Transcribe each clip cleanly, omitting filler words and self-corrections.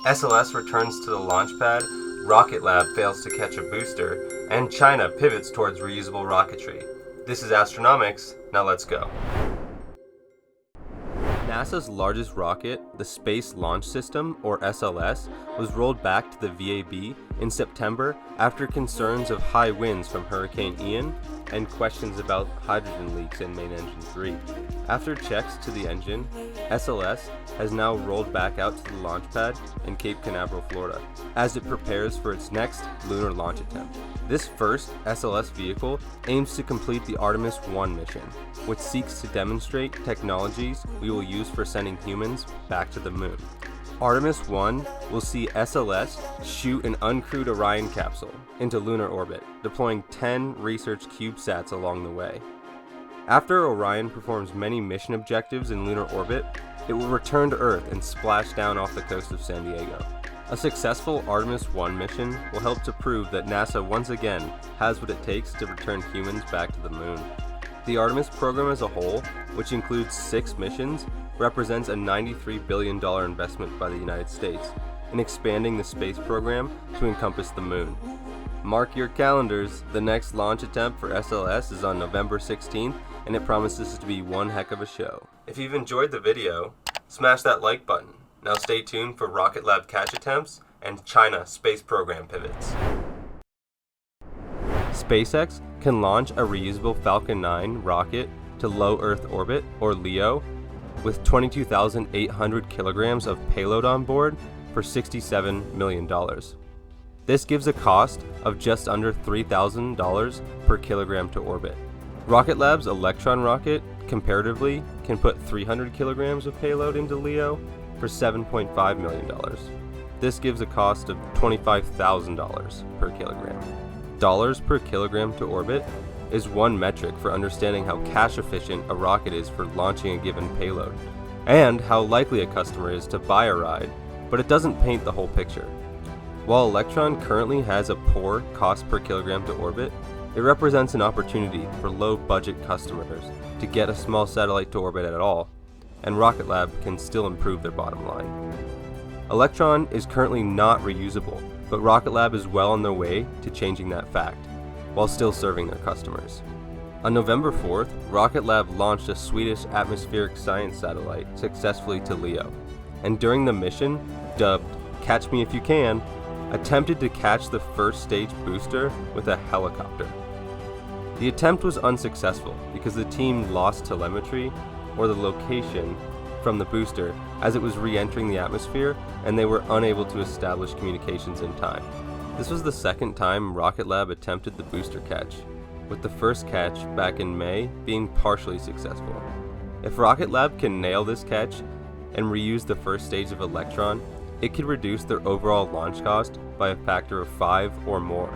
SLS returns to the Launchpad, RocketLab fails to catch a booster, and China pivots towards reusable rocketry. This is Astronomics, now let's go. NASA's largest rocket, the Space Launch System, or SLS, was rolled back to the VAB in September after concerns of high winds from Hurricane Ian and questions about hydrogen leaks in main engine 3. After checks to the engine, SLS has now rolled back out to the launch pad in Cape Canaveral, Florida, as it prepares for its next lunar launch attempt. This first SLS vehicle aims to complete the Artemis 1 mission, which seeks to demonstrate technologies we will use for sending humans back to the moon. Artemis 1 will see SLS shoot an uncrewed Orion capsule into lunar orbit, deploying 10 research CubeSats along the way. After Orion performs many mission objectives in lunar orbit, it will return to Earth and splash down off the coast of San Diego. A successful Artemis 1 mission will help to prove that NASA once again has what it takes to return humans back to the moon. The Artemis program as a whole, which includes 6 missions, represents a $93 billion investment by the United States in expanding the space program to encompass the moon. Mark your calendars, the next launch attempt for SLS is on November 16th, and it promises to be one heck of a show. If you've enjoyed the video, smash that like button. Now stay tuned for RocketLab catch attempts and China space program pivots. SpaceX can launch a reusable Falcon 9 rocket to low Earth orbit, or LEO, with 22,800 kilograms of payload on board for $67 million. This gives a cost of just under $3,000 per kilogram to orbit. RocketLab's Electron rocket, comparatively, can put 300 kilograms of payload into LEO for $7.5 million. This gives a cost of $25,000 per kilogram. Dollars per kilogram to orbit is one metric for understanding how cash efficient a rocket is for launching a given payload, and how likely a customer is to buy a ride, but it doesn't paint the whole picture. While Electron currently has a poor cost per kilogram to orbit, it represents an opportunity for low-budget customers to get a small satellite to orbit at all, and RocketLab can still improve their bottom line. Electron is currently not reusable, but RocketLab is well on their way to changing that fact, while still serving their customers. On November 4th, RocketLab launched a Swedish atmospheric science satellite successfully to LEO, and during the mission, dubbed Catch Me If You Can, attempted to catch the first stage booster with a helicopter. The attempt was unsuccessful because the team lost telemetry, or the location, from the booster as it was re-entering the atmosphere, and they were unable to establish communications in time. This was the second time RocketLab attempted the booster catch, with the first catch back in May being partially successful. If RocketLab can nail this catch and reuse the first stage of Electron, it could reduce their overall launch cost by a factor of 5 or more,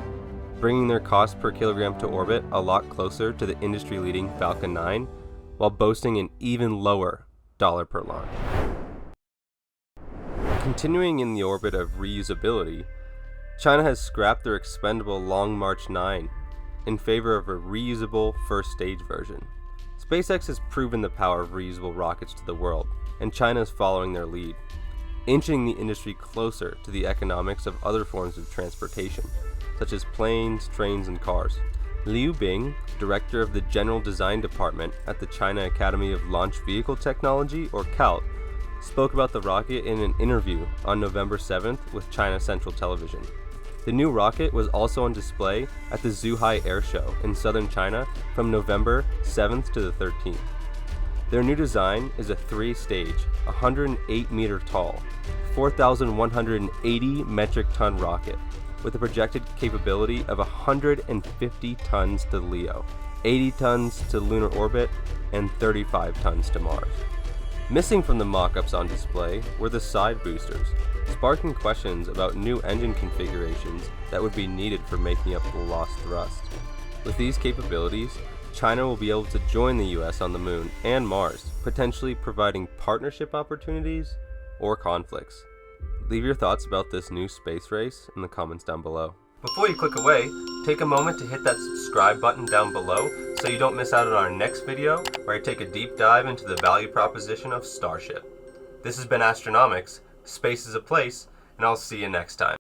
bringing their cost per kilogram to orbit a lot closer to the industry-leading Falcon 9, while boasting an even lower dollar per launch. Continuing in the orbit of reusability, China has scrapped their expendable Long March 9 in favor of a reusable first stage version. SpaceX has proven the power of reusable rockets to the world, and China is following their lead, inching the industry closer to the economics of other forms of transportation, such as planes, trains, and cars. Liu Bing, director of the General Design Department at the China Academy of Launch Vehicle Technology, or CALT, spoke about the rocket in an interview on November 7th with China Central Television. The new rocket was also on display at the Zhuhai Air Show in southern China from November 7th to the 13th. Their new design is a 3-stage, 108-meter tall, 4,180 metric ton rocket with a projected capability of 150 tons to LEO, 80 tons to lunar orbit, and 35 tons to Mars. Missing from the mock-ups on display were the side boosters, sparking questions about new engine configurations that would be needed for making up the lost thrust. With these capabilities, China will be able to join the US on the moon and Mars, potentially providing partnership opportunities or conflicts. Leave your thoughts about this new space race in the comments down below. Before you click away, take a moment to hit that subscribe button down below so you don't miss out on our next video where I take a deep dive into the value proposition of Starship. This has been Astronomics, Space is a Place, and I'll see you next time.